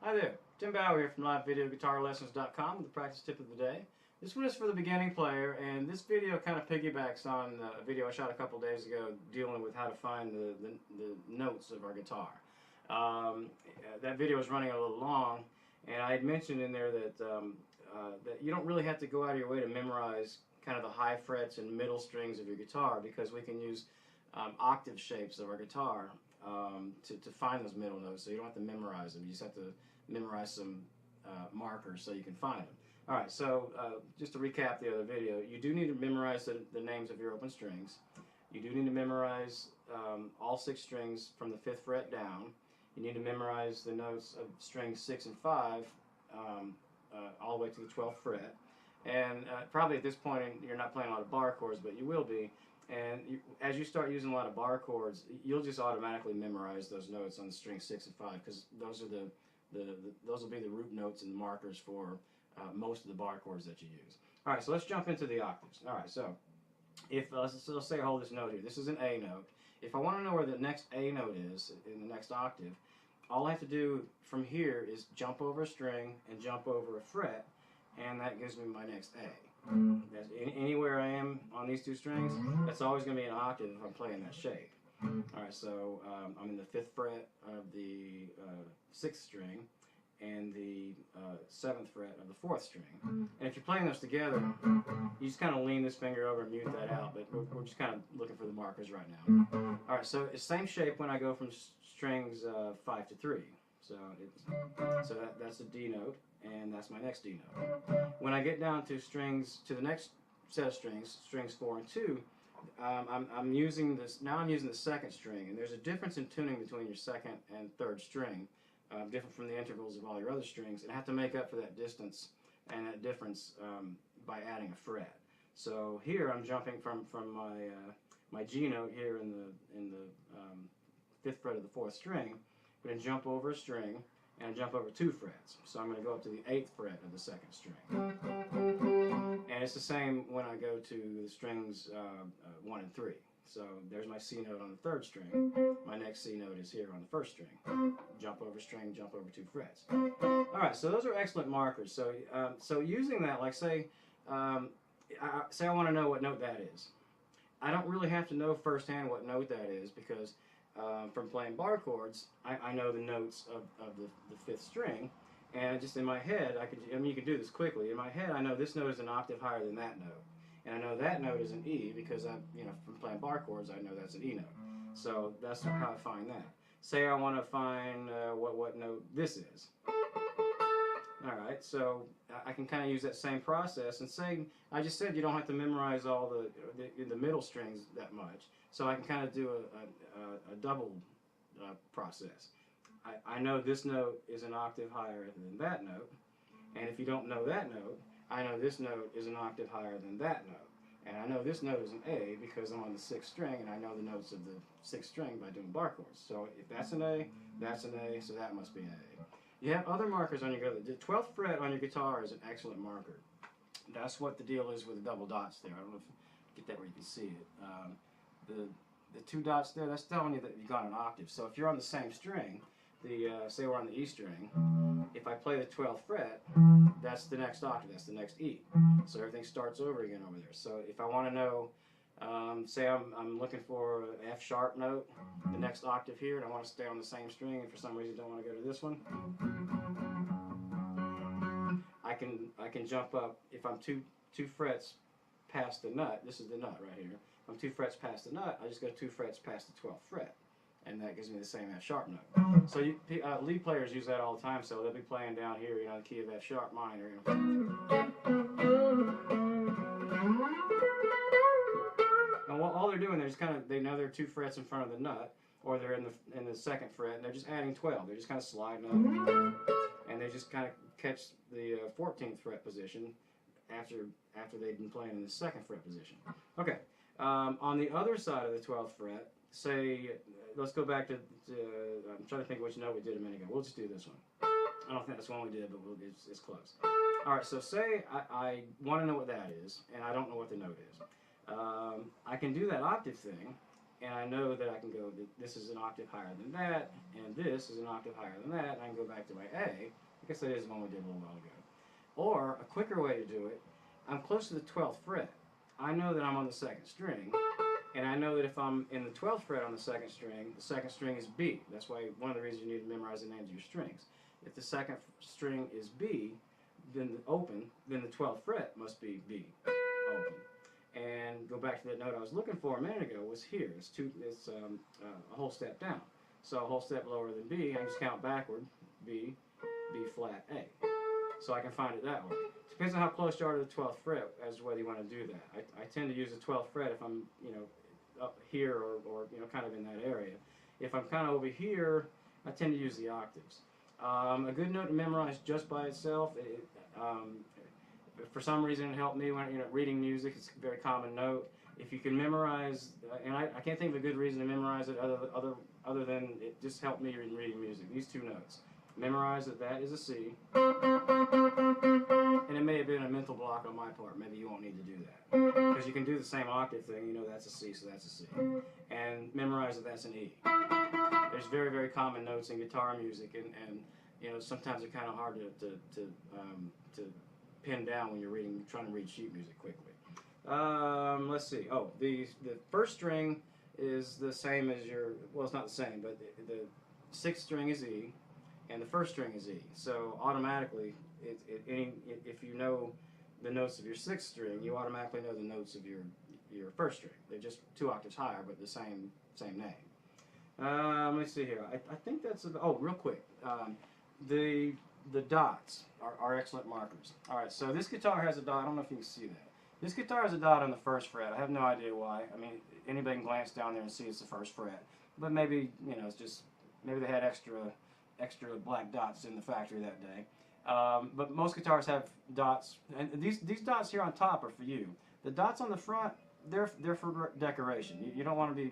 Hi there, Tim Bauer here from LiveVideoGuitarLessons.com with the practice tip of the day. This one is for the beginning player, and this video kind of piggybacks on a video I shot a couple days ago dealing with how to find the notes of our guitar. That video was running a little long, and I had mentioned in there that, that you don't really have to go out of your way to memorize kind of the high frets and middle strings of your guitar, because we can use octave shapes of our guitar to find those middle notes, so you don't have to memorize them. You just have to memorize some markers so you can find them. Alright, so just to recap the other video, you do need to memorize the names of your open strings. You do need to memorize all 6 strings from the 5th fret down. You need to memorize the notes of strings 6 and 5 all the way to the 12th fret. And probably at this point you're not playing a lot of bar chords, but you will be. And as you start using a lot of bar chords, you'll just automatically memorize those notes on the string 6 and 5, because those are those will be the root notes and the markers for most of the bar chords that you use. All right, so let's jump into the octaves. All right, so if let's say I hold this note here. This is an A note. If I want to know where the next A note is in the next octave, all I have to do from here is jump over a string and jump over a fret, and that gives me my next A. That's anywhere I am on these 2 strings, that's always going to be an octave if I'm playing that shape. Alright, so I'm in the 5th fret of the 6th string and the 7th fret of the 4th string. And if you're playing those together, you just kind of lean this finger over and mute that out, but we're just kind of looking for the markers right now. Alright, so it's the same shape when I go from strings 5 to 3. So that's the D note, and that's my next D note. When I get down to strings, to the next set of strings, strings 4 and 2, I'm using this. Now I'm using the 2nd string, and there's a difference in tuning between your 2nd and 3rd string, different from the intervals of all your other strings, and I have to make up for that distance and that difference by adding a fret. So here I'm jumping from my G note here in the 5th fret of the 4th string. I'm going to jump over a string and jump over 2 frets. So I'm going to go up to the 8th fret of the 2nd string. And it's the same when I go to the strings 1 and 3. So there's my C note on the 3rd string. My next C note is here on the 1st string. Jump over string, jump over 2 frets. Alright, so those are excellent markers. So using that, like say I want to know what note that is. I don't really have to know firsthand what note that is, because from playing bar chords, I know the notes of the 5th string, and just in my head, you can do this quickly. In my head, I know this note is an octave higher than that note, and I know that note is an E because from playing bar chords, I know that's an E note. So that's how I find that. Say I want to find what note this is. All right, so I can kind of use that same process, and say I just said you don't have to memorize all the middle strings that much, so I can kind of do a double process. I know this note is an octave higher than that note, and if you don't know that note, I know this note is an octave higher than that note, and I know this note is an A because I'm on the 6th string, and I know the notes of the 6th string by doing bar chords. So if that's an A, that's an A, so that must be an A. You have other markers on your guitar. The 12th fret on your guitar is an excellent marker. That's what the deal is with the double dots there. I don't know if you get that where you can see it. The 2 dots there, that's telling you that you got an octave. So if you're on the same string, say we're on the E string, if I play the 12th fret, that's the next octave, that's the next E. So everything starts over again over there. So if I want to know, say I'm looking for an F sharp note, the next octave here, and I want to stay on the same string, and for some reason don't want to go to this one, I can jump up. If I'm two frets past the nut, this is the nut right here. If I'm 2 frets past the nut, I just go 2 frets past the 12th fret, and that gives me the same F sharp note. So lead players use that all the time. So they'll be playing down here, the key of F sharp minor. And all they're doing, they know they're 2 frets in front of the nut, or they're in the 2nd fret, and they're just adding 12. They're just kind of sliding up, and they just kind of catch the 14th fret position after they've been playing in the 2nd fret position. Okay, on the other side of the 12th fret, say, let's go back to I'm trying to think which note we did a minute ago. We'll just do this one. I don't think that's the one we did, but it's close. Alright, so say I want to know what that is, and I don't know what the note is. I can do that octave thing, and I know that I can go, this is an octave higher than that, and this is an octave higher than that, and I can go back to my A. I guess that is the one we did a little while ago. Or, a quicker way to do it, I'm close to the 12th fret. I know that I'm on the 2nd string, and I know that if I'm in the 12th fret on the 2nd string is B. That's why one of the reasons you need to memorize the names of your strings. If the 2nd string is B, then then the 12th fret must be B, open. And go back to that note I was looking for a minute ago was here. It's a whole step down. So a whole step lower than B, I just count backward, B, B flat, A. So I can find it that way. Depends on how close you are to the 12th fret as to whether you want to do that. I tend to use the 12th fret if I'm, up here or kind of in that area. If I'm kind of over here, I tend to use the octaves. A good note to memorize just by itself, for some reason it helped me when reading music. It's a very common note. If you can memorize, and I can't think of a good reason to memorize it other than it just helped me in reading music. These two notes. Memorize that is a C, and it may have been a mental block on my part. Maybe you won't need to do that because you can do the same octave thing. You know that's a C, so that's a C, and memorize that that's an E. There's very, very common notes in guitar music, and sometimes they're kind of hard to pin down when you're trying to read sheet music quickly. Let's see. Oh, the first string is the same as well, it's not the same, but the 6th string is E, and the 1st string is E. So automatically, if you know the notes of your 6th string, you automatically know the notes of your 1st string. They're just 2 octaves higher, but the same name. Let's see here. I think that's real quick. The dots are excellent markers. All right, so this guitar has a dot. I don't know if you can see that. This guitar has a dot on the 1st fret. I have no idea why. I mean, anybody can glance down there and see it's the 1st fret. But maybe it's just maybe they had extra black dots in the factory that day. But most guitars have dots, and these dots here on top are for you. The dots on the front, they're for decoration. You don't want to be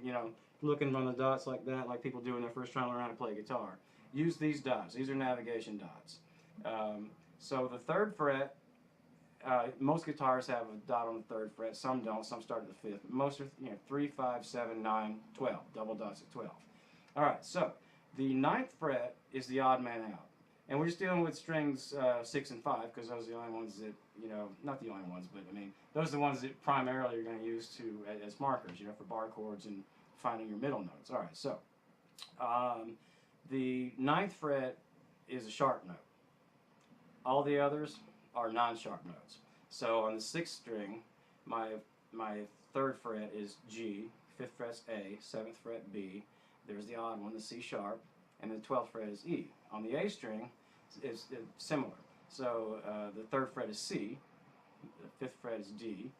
looking on the dots like that, like people do when they're first trying to learn how to play guitar. Use these dots. These are navigation dots. So the 3rd fret, most guitars have a dot on the 3rd fret. Some don't. Some start at the 5th. Most are 3, 5, 7, 9, 12. Double dots at 12. All right. So the 9th fret is the odd man out, and we're just dealing with strings 6 and 5 because those are the only ones that not the only ones, but I mean those are the ones that primarily you're going to use as markers, for bar chords and finding your middle notes. All right. So the 9th fret is a sharp note. All the others are non-sharp notes. So on the 6th string, my 3rd fret is G, 5th fret's A, 7th fret B. There's the odd one, the C sharp, and the 12th fret is E. On the A string, is similar. So the 3rd fret is C, the 5th fret is D,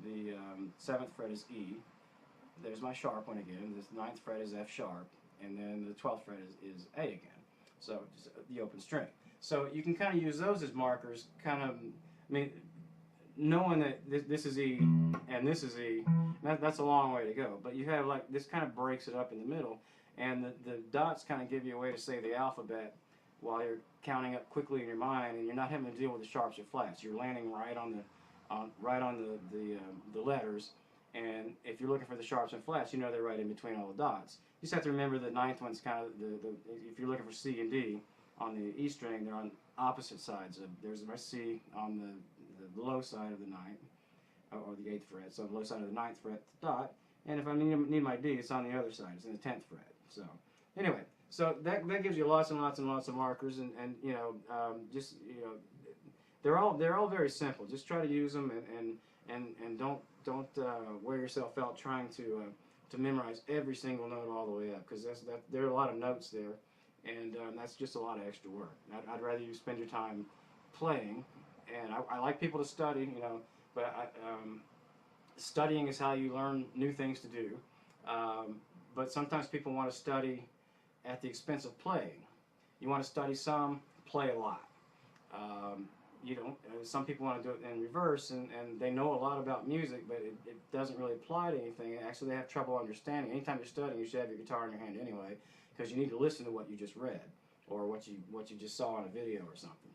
the 7th fret is E. There's my sharp one again. The 9th fret is F sharp, and then the 12th fret is A again. So just the open string. So you can kind of use those as markers, knowing that this is E and this is E, that's a long way to go. But you have this kind of breaks it up in the middle, and the dots kind of give you a way to say the alphabet while you're counting up quickly in your mind, and you're not having to deal with the sharps or flats. You're landing right on the letters, and if you're looking for the sharps and flats, they're right in between all the dots. You just have to remember the 9th one's kind of if you're looking for C and D on the E string, they're on opposite sides. There's my C on the low side of the 9th, or the 8th fret, so the low side of the 9th fret dot, and if I need my D, it's on the other side, it's in the 10th fret. So anyway, so that gives you lots and lots and lots of markers, and they're all very simple. Just try to use them, and don't wear yourself out trying to memorize every single note all the way up, because there are a lot of notes there. And that's just a lot of extra work. I'd rather you spend your time playing, and I like people to study, but studying is how you learn new things to do. But sometimes people want to study at the expense of playing. You want to study some, play a lot. Some people want to do it in reverse, and they know a lot about music, but it doesn't really apply to anything. Actually, they have trouble understanding. Anytime you're studying, you should have your guitar in your hand anyway, because you need to listen to what you just read or what you just saw on a video or something.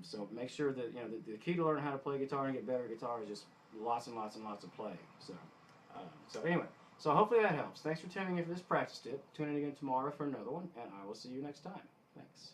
So make sure that the key to learn how to play guitar and get better at guitar is just lots and lots and lots of playing. So anyway, So hopefully that helps. Thanks for tuning in for this practice tip. Tune in again tomorrow for another one, and I will see you next time. Thanks.